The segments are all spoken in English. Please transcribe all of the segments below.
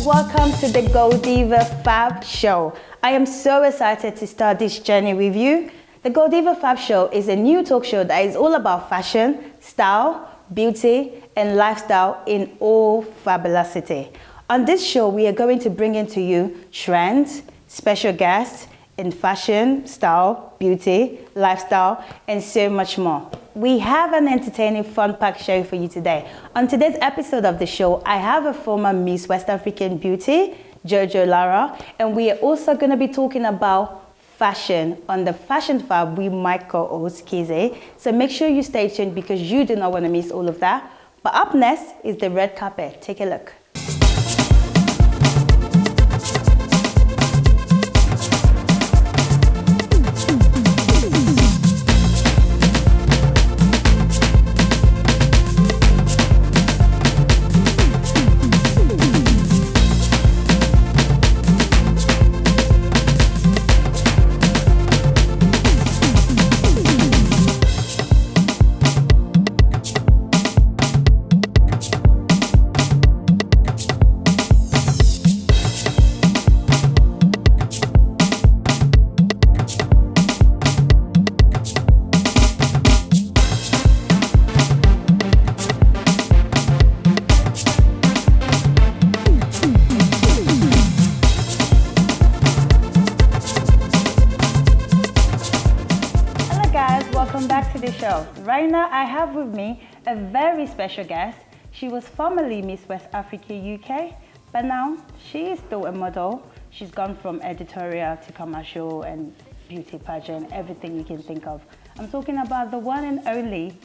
welcome to the Goldiva Fab show. I am so excited to start this journey with you. The Goldiva Fab show is a new talk show that is all about fashion, style, beauty, and lifestyle in all fabulosity. On this show, we are going to bring into you trends, special guests in fashion, style, beauty, lifestyle, and so much more. We have an entertaining, fun-packed show for you today. On today's episode of the show, I have a former Miss West African Beauty, JOJOLARA, and we are also going to be talking about fashion on the Fashion Fab with my co-host, Kize. So make sure you stay tuned because you do not want to miss all of that. But up next is the red carpet. Take a look. Right now, I have with me a very special guest. She was formerly Miss West Africa UK, but now she is still a model. She's gone from editorial to commercial and beauty pageant, everything you can think of. I'm talking about the one and only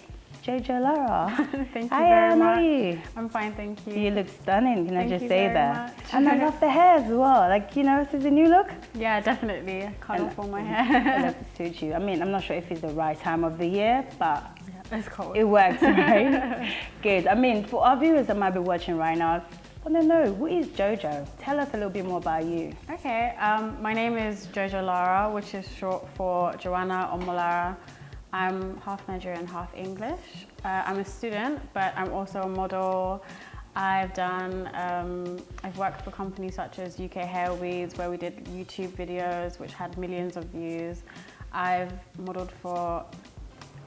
JOJOLARA. Thank you very much. How are you? I'm fine, thank you. You look stunning, can I just say that? Much. And I love the hair as well. Like, you know, this is a new look. Yeah, definitely. Colourful my hair. It suits you. I mean, I'm not sure if it's the right time of the year, but it's cold. It works, right? Good. I mean, for our viewers that might be watching right now, I want to know, who is JoJo? Tell us a little bit more about you. Okay, my name is JOJOLARA, which is short for Joanna Omolara. I'm half Nigerian, half English. I'm a student, but I'm also a model. I've worked for companies such as UK Hair Weeds, where we did YouTube videos, which had millions of views. I've modeled for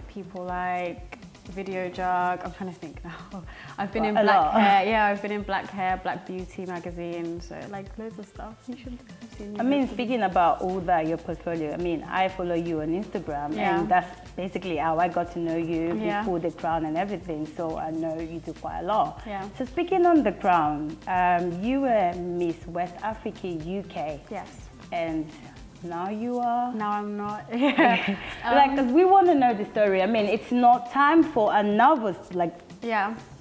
people like Video Jug. I'm trying to think now. I've been in Black Hair. Yeah, I've been in Black Hair, Black Beauty magazine. So like loads of stuff. You should have seen. I mean, speaking about all that, your portfolio. I mean, I follow you on Instagram, and that's basically how I got to know you before the crown and everything. So I know you do quite a lot. Yeah. So speaking on the crown, you were Miss West Africa UK. Yes. And now you are? Now I'm not. Yeah. Like, cause we want to know the story. I mean, it's not time for another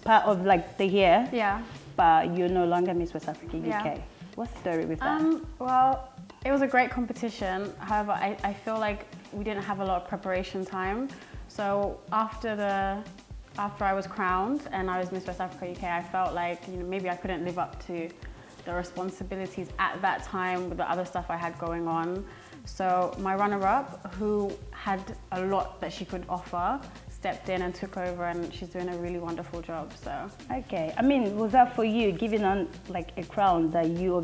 part of like the year. Yeah. But you're no longer Miss West Africa UK. Yeah. What's the story with that? Well, it was a great competition. However, I feel like we didn't have a lot of preparation time. So after I was crowned and I was Miss West Africa UK, I felt like maybe I couldn't live up to the responsibilities at that time with the other stuff I had going on. So my runner-up, who had a lot that she could offer, stepped in and took over, and she's doing a really wonderful job. So okay, I mean, was that for you giving on like a crown that you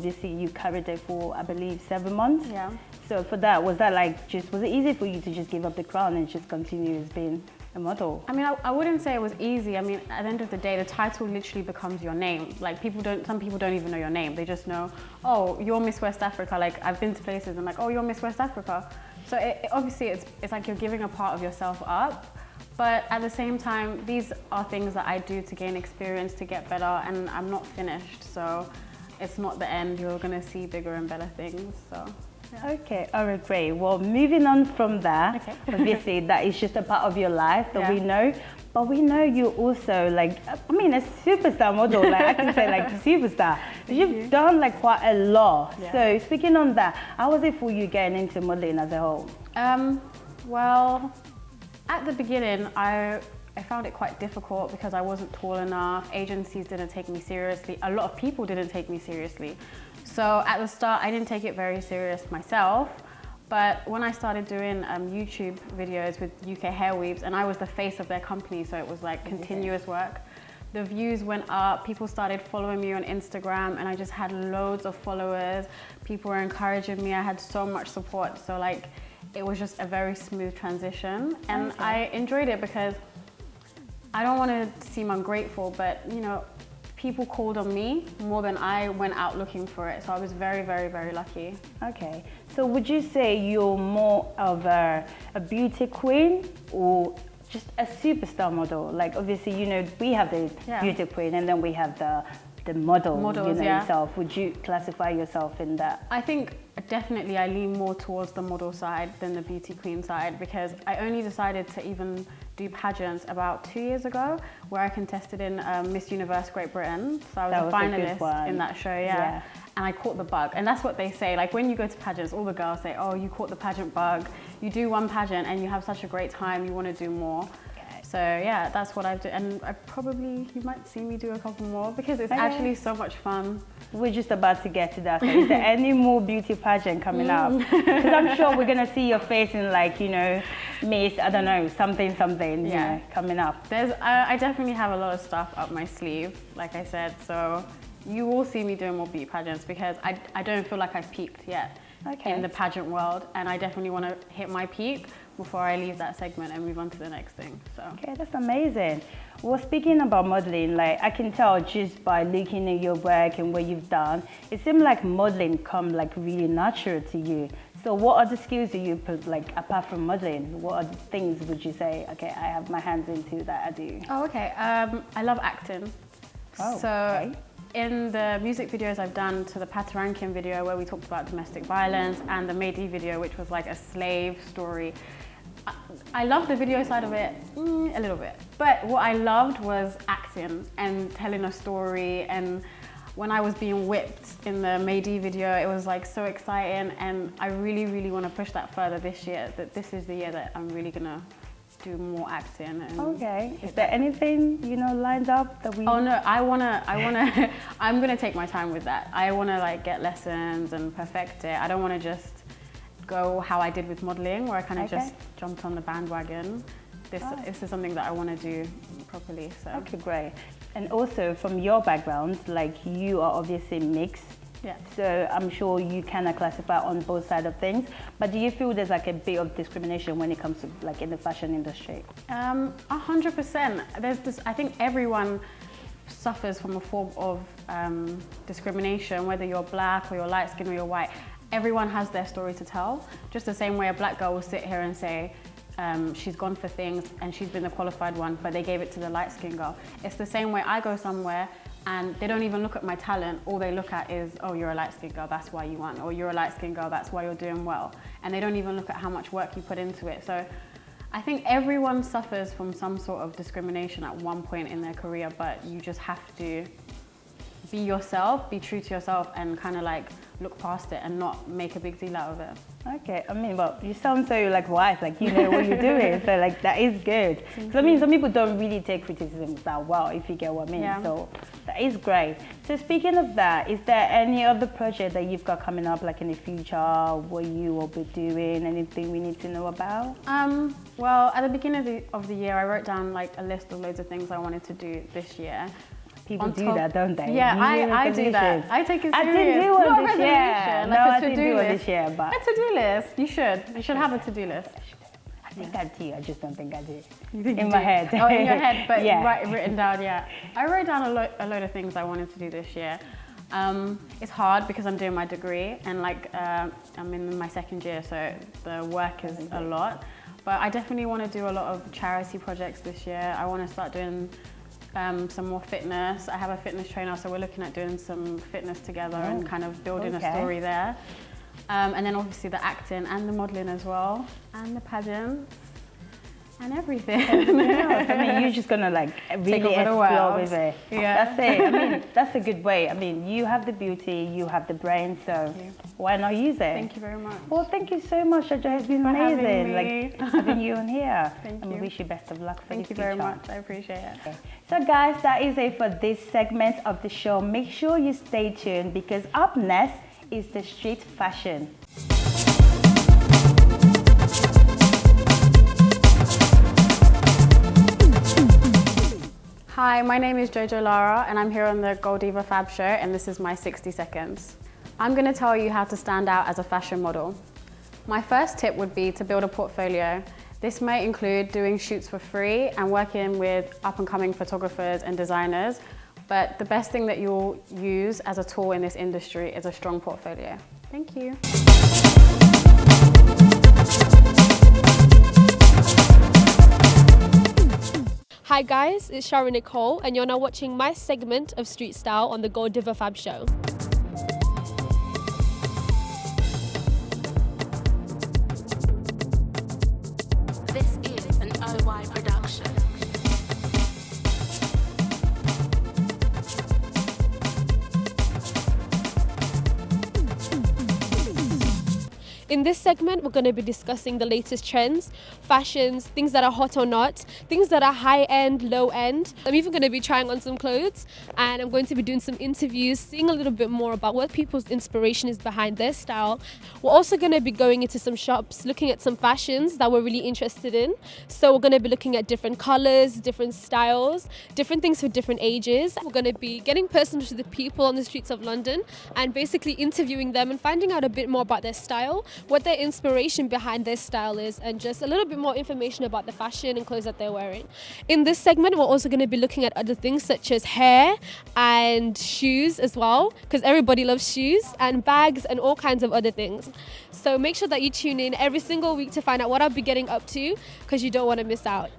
carried it for, I believe, 7 months? Yeah. So for that, was it easy for you to just give up the crown and just continue as being a model? I mean, I wouldn't say it was easy. I mean, at the end of the day, the title literally becomes your name. Like some people don't even know your name. They just know, oh, you're Miss West Africa. Like I've been to places and like, oh, you're Miss West Africa. So obviously it's like you're giving a part of yourself up. But at the same time, these are things that I do to gain experience, to get better, and I'm not finished. So it's not the end. You're gonna see bigger and better things. So. Yeah. Okay, all right, great. Well, moving on from that, okay. Obviously that is just a part of your life that we know, but we know you're also like, I mean, a superstar model, like I can say like superstar. You've done like quite a lot. Yeah. So speaking on that, how was it for you getting into modeling as a whole? Well, at the beginning, I found it quite difficult because I wasn't tall enough. Agencies didn't take me seriously. A lot of people didn't take me seriously. So at the start, I didn't take it very serious myself. But when I started doing YouTube videos with UK Hair Weaves, and I was the face of their company, so it was like continuous work, the views went up, people started following me on Instagram, and I just had loads of followers. People were encouraging me. I had so much support. So like, it was just a very smooth transition, and I enjoyed it because I don't want to seem ungrateful, but you know, people called on me more than I went out looking for it. So I was very, very, very lucky. Okay. So would you say you're more of a beauty queen or just a superstar model? Like obviously, you know, we have the beauty queen and then we have the models, you know, yourself. Would you classify yourself in that? I think definitely I lean more towards the model side than the beauty queen side, because I only decided to even do pageants about 2 years ago, where I contested in Miss Universe Great Britain. So I was a finalist in that show, and I caught the bug. And that's what they say, like when you go to pageants, all the girls say, oh, you caught the pageant bug. You do one pageant and you have such a great time, you want to do more. So yeah, that's what I've done, and you might see me do a couple more because it's actually so much fun. We're just about to get to that. So is there any more beauty pageant coming up? Because I'm sure we're gonna see your face in, like, you know, Miss, I don't know, something, you know, coming up. I definitely have a lot of stuff up my sleeve, like I said. So you will see me doing more beauty pageants because I don't feel like I've peaked yet in the pageant world, and I definitely want to hit my peak before I leave that segment and move on to the next thing. So okay, that's amazing. Well, speaking about modeling, like I can tell just by looking at your work and what you've done, it seems like modeling come like really natural to you. So what are the skills that you put, like apart from modeling, what are the things would you say, okay, I have my hands into that I do? Oh, okay. I love acting. In the music videos I've done to the Patarankian video where we talked about domestic violence, and the Mehdi video, which was like a slave story, I loved the video side of it a little bit. But what I loved was acting and telling a story. And when I was being whipped in the Mehdi video, it was like so exciting. And I really, really want to push that further this year, that this is the year that I'm really going to do more acting. And okay. Is there anything, you know, lined up that we... Oh no, I'm gonna take my time with that. I wanna like get lessons and perfect it. I don't wanna just go how I did with modeling, where I kind of just jumped on the bandwagon. This is something that I wanna do properly, so. Okay, great. And also from your background, like you are obviously mixed. Yeah. So I'm sure you kind of classify on both sides of things, but do you feel there's like a bit of discrimination when it comes to like in the fashion industry? 100%. There's this, I think everyone suffers from a form of discrimination, whether you're black or you're light skinned or you're white. Everyone has their story to tell. Just the same way a black girl will sit here and say, she's gone for things and she's been the qualified one, but they gave it to the light skinned girl. It's the same way I go somewhere and they don't even look at my talent. All they look at is, oh, you're a light-skinned girl, that's why you won. Or you're a light-skinned girl, that's why you're doing well. And they don't even look at how much work you put into it. So I think everyone suffers from some sort of discrimination at one point in their career, but you just have to be yourself, be true to yourself, and kind of like look past it and not make a big deal out of it. Okay, I mean, well, you sound so like wise, like you know what you're doing, so like that is good. Because I mean, some people don't really take criticism that well, if you get what I mean. Yeah. So that is great. So speaking of that, is there any other project that you've got coming up, like in the future, what you will be doing, anything we need to know about? Well, at the beginning of the year, I wrote down like a list of loads of things I wanted to do this year. People do that, don't they? Yeah, I do that. I take it serious. I didn't do one this year. Like I didn't do one this year, but... A to-do list. You should have a to-do list. I think I do, I just don't think I do. You think in you my do? head. Oh, in your head, but written down, yeah. I wrote down a load of things I wanted to do this year. It's hard because I'm doing my degree and like I'm in my second year, so the work is a lot. But I definitely want to do a lot of charity projects this year. I want to start doing some more fitness. I have a fitness trainer, so we're looking at doing some fitness together and kind of building a story there. And then obviously the acting and the modelling as well, and the pageants and everything. I mean, you're just gonna like really explore with it. Yeah. That's it. I mean, that's a good way. I mean, you have the beauty, you have the brain, so why not use it? Thank you very much. Well, thank you so much, Jojo. It's been amazing. Like having you on here. Thank you. I wish you best of luck for Thank you very much. I appreciate it. Okay. So guys, that is it for this segment of the show. Make sure you stay tuned because up next is the street fashion. Hi, my name is JOJOLARA and I'm here on the Goldiva Fab show and this is my 60 seconds. I'm going to tell you how to stand out as a fashion model. My first tip would be to build a portfolio. This may include doing shoots for free and working with up-and-coming photographers and designers, but the best thing that you'll use as a tool in this industry is a strong portfolio. Thank you. Hi guys, it's Sharon Nicole and you're now watching my segment of Street Style on the Goldiva Fab show. This is an OY production. In this segment, we're going to be discussing the latest trends, fashions, things that are hot or not, things that are high-end, low-end. I'm even going to be trying on some clothes and I'm going to be doing some interviews, seeing a little bit more about what people's inspiration is behind their style. We're also going to be going into some shops, looking at some fashions that we're really interested in. So we're going to be looking at different colors, different styles, different things for different ages. We're going to be getting personal to the people on the streets of London and basically interviewing them and finding out a bit more about their style, what their inspiration behind their style is, and just a little bit more information about the fashion and clothes that they're wearing. In this segment, we're also going to be looking at other things such as hair and shoes as well, because everybody loves shoes, and bags and all kinds of other things. So make sure that you tune in every single week to find out what I'll be getting up to, because you don't want to miss out.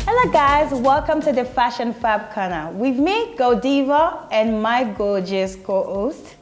Hello guys, welcome to the Fashion Fab Corner with me, Goldiva, and my gorgeous co-host,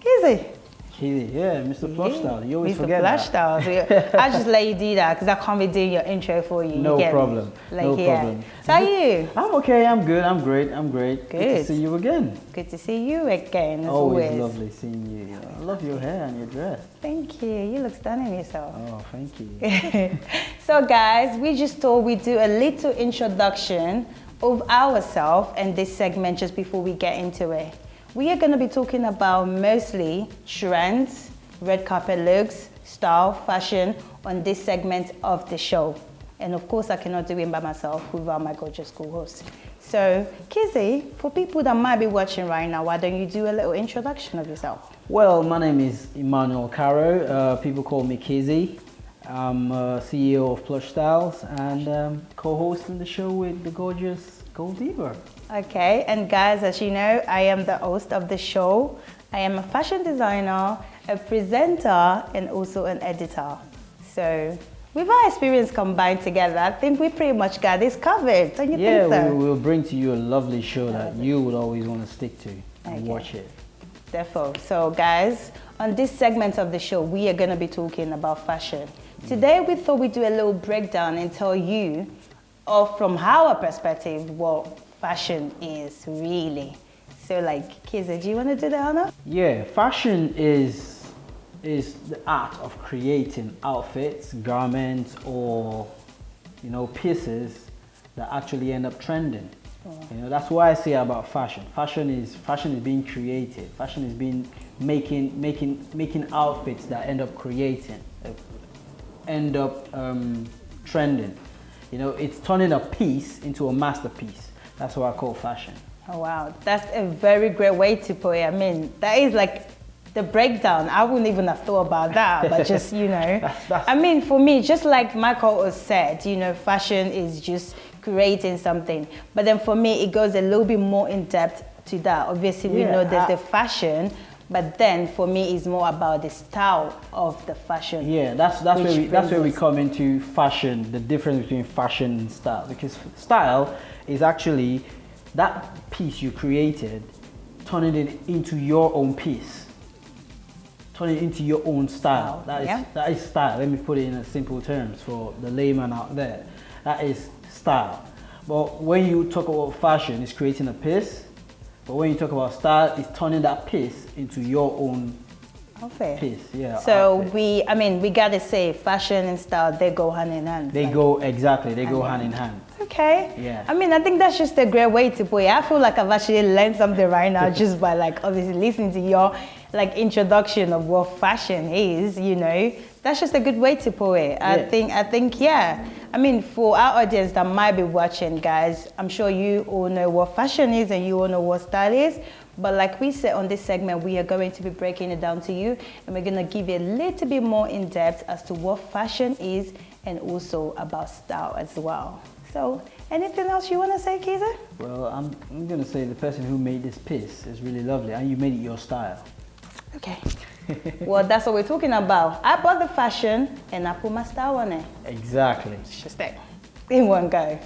Kizzy. Kizzy, yeah, Mr. Plush Style. You always Mr. forget Plush that. Style. I just let you do that because I can't be doing your intro for you. No you get problem. Me? Like, no yeah. problem. So how are you? I'm okay. I'm good. I'm great. I'm great. Good to Good. see you again. Good to see you again, as Always always. lovely seeing you. I love your hair and your dress. Thank you. You look stunning yourself. Oh, thank you. So guys, we just thought we'd do a little introduction of ourselves and this segment just before we get into it. We are going to be talking about mostly trends, red carpet looks, style, fashion on this segment of the show. And of course, I cannot do it by myself without my gorgeous co-host. So, Kizzy, for people that might be watching right now, why don't you do a little introduction of yourself? Well, my name is Emmanuel Caro. People call me Kizzy. I'm CEO of Plush Styles and co-hosting the show with the gorgeous Goldiva. Okay, and guys, as you know, I am the host of the show. I am a fashion designer, a presenter, and also an editor. So, with our experience combined together, I think we pretty much got this covered. Don't you think so? We will bring to you a lovely show that you would always want to stick to and watch it. Therefore, so guys, on this segment of the show, we are going to be talking about fashion. Today, we thought we'd do a little breakdown and tell you, from our perspective, what fashion is really. So like, Kizzy, do you want to do the honor? Yeah, fashion is the art of creating outfits, garments, or pieces that actually end up trending. That's what I say about fashion. Fashion is being creative. Fashion is being making outfits that end up trending. It's turning a piece into a masterpiece. That's what I call fashion. Oh wow, that's a very great way to put it. I mean, that is like the breakdown. I wouldn't even have thought about that, but just, I mean, for me, just like Michael said, fashion is just creating something. But then for me, it goes a little bit more in depth to that. Obviously, we know there's the fashion, but then for me, it's more about the style of the fashion. Yeah, that's where we come into fashion, the difference between fashion and style. Because style is actually that piece you created, turning it into your own piece, turning it into your own style. That is style. Let me put it in simple terms for the layman out there. That is style. But when you talk about fashion, it's creating a piece. But when you talk about style, it's turning that piece into your own piece. Yeah. So we gotta say, fashion and style, they go hand in hand. They go hand in hand. Okay. Yeah. I mean, I think that's just a great way to put it. I feel like I've actually learned something right now just by obviously listening to your introduction of what fashion is. That's just a good way to put it. I think, yeah. I mean, for our audience that might be watching, guys, I'm sure you all know what fashion is and you all know what style is. But like we said on this segment, we are going to be breaking it down to you, and we're going to give you a little bit more in depth as to what fashion is and also about style as well. So, anything else you want to say, Kiza? Well, I'm going to say the person who made this piece is really lovely, and you made it your style. Okay. Well, that's what we're talking about. I bought the fashion and I put my style on it. Exactly. Just that. In one go.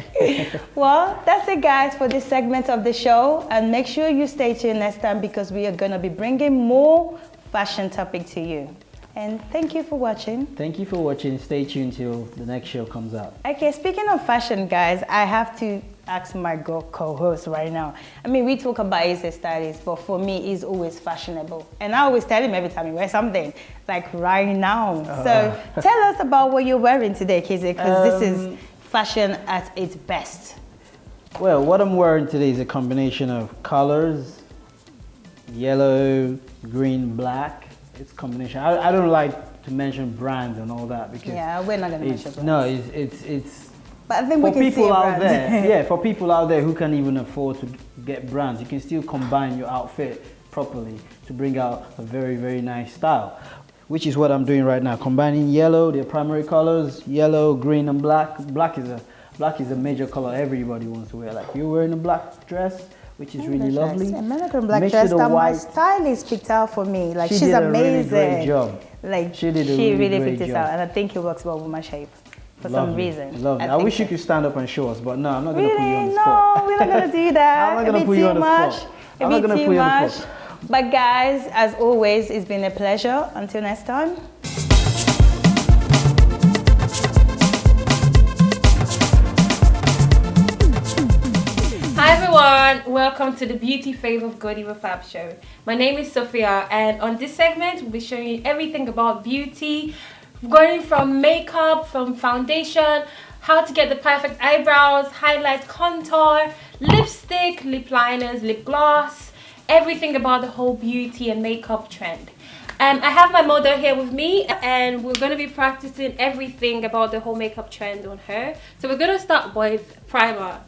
Well, that's it, guys, for this segment of the show. And make sure you stay tuned next time because we are going to be bringing more fashion topic to you. And thank you for watching. Thank you for watching. Stay tuned till the next show comes out. Okay, speaking of fashion, guys, I have to ask my co-host right now. I mean, we talk about he's a stylist, but for me, he's always fashionable. And I always tell him every time he wears something, like right now. So tell us about what you're wearing today, Kizi, because this is fashion at its best. Well, what I'm wearing today is a combination of colors, yellow, green, black. It's a combination. I don't like to mention brands and all that because we're not going to mention brands. No, it's but I think for we can people see out brands. there. Yeah, for people out there who can't even afford to get brands, you can still combine your outfit properly to bring out a very, very nice style, which is what I'm doing right now. Combining yellow, their primary colors, yellow, green, and black. Black is a major color everybody wants to wear. Like you're wearing a black dress, which is really lovely. American black dress that my stylist picked out for me. Like she's amazing. Really great job. Like she really picked it out, and I think it works well with my shape. For some reason. Lovely. I wish you could stand up and show us, but no, I'm not going to put you on the spot. No, we're not going to do that. I'm not going to put you on the spot. I'm not going to put you on the spot. But guys, as always, it's been a pleasure. Until next time. Hi everyone, welcome to the Beauty Fave of Goldiva Fab show. My name is Sophia, and on this segment we'll be showing you everything about beauty, going from makeup, from foundation, how to get the perfect eyebrows, highlight, contour, lipstick, lip liners, lip gloss, everything about the whole beauty and makeup trend. I have my model here with me, and we're going to be practicing everything about the whole makeup trend on her. So we're going to start with primer.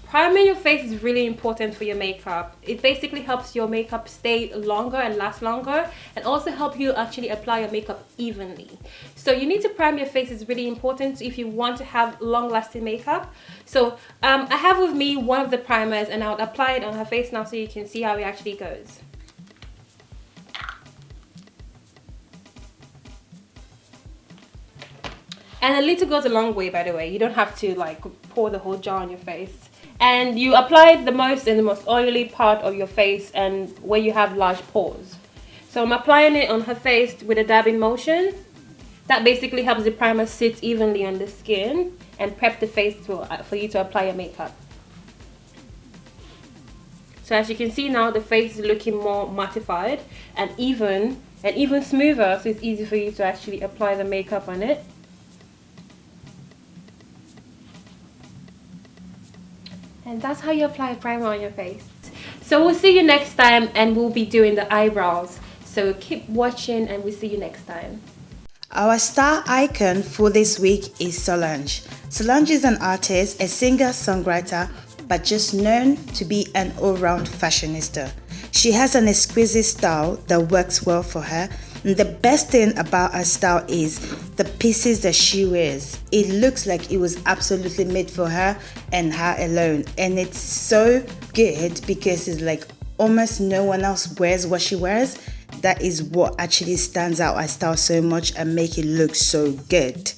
Priming your face is really important for your makeup. It basically helps your makeup stay longer and last longer, and also help you actually apply your makeup evenly. So you need to prime your face. It's really important if you want to have long-lasting makeup. So I have with me one of the primers, and I'll apply it on her face now so you can see how it actually goes. And a little goes a long way, by the way. You don't have to like pour the whole jar on your face. And you apply it the most in the most oily part of your face and where you have large pores. So I'm applying it on her face with a dabbing motion. That basically helps the primer sit evenly on the skin and prep the face for you to apply your makeup. So as you can see now, the face is looking more mattified and even smoother, so it's easy for you to actually apply the makeup on it. And that's how you apply a primer on your face. So we'll see you next time, and we'll be doing the eyebrows. So keep watching, and we'll see you next time. Our star icon for this week is Solange. Solange is an artist, a singer, songwriter, but just known to be an all-round fashionista. She has an exquisite style that works well for her. And the best thing about her style is the pieces that she wears. It looks like it was absolutely made for her and her alone. And it's so good because it's like almost no one else wears what she wears. That is what actually stands out her style so much and make it look so good.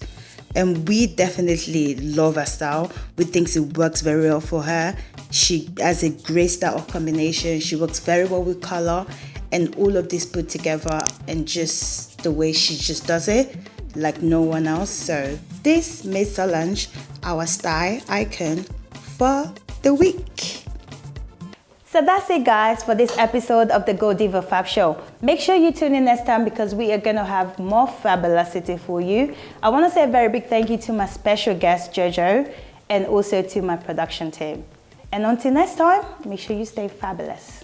And we definitely love her style. We think it works very well for her. She has a great style of combination. She works very well with color. And all of this put together, and just the way she just does it like no one else. So this made Solange our style icon for the week. So that's it, guys, for this episode of the Goldiva Fab show. Make sure you tune in next time because we are going to have more fabulosity for you. I want to say a very big thank you to my special guest Jojo, and also to my production team. And until next time, make sure you stay fabulous.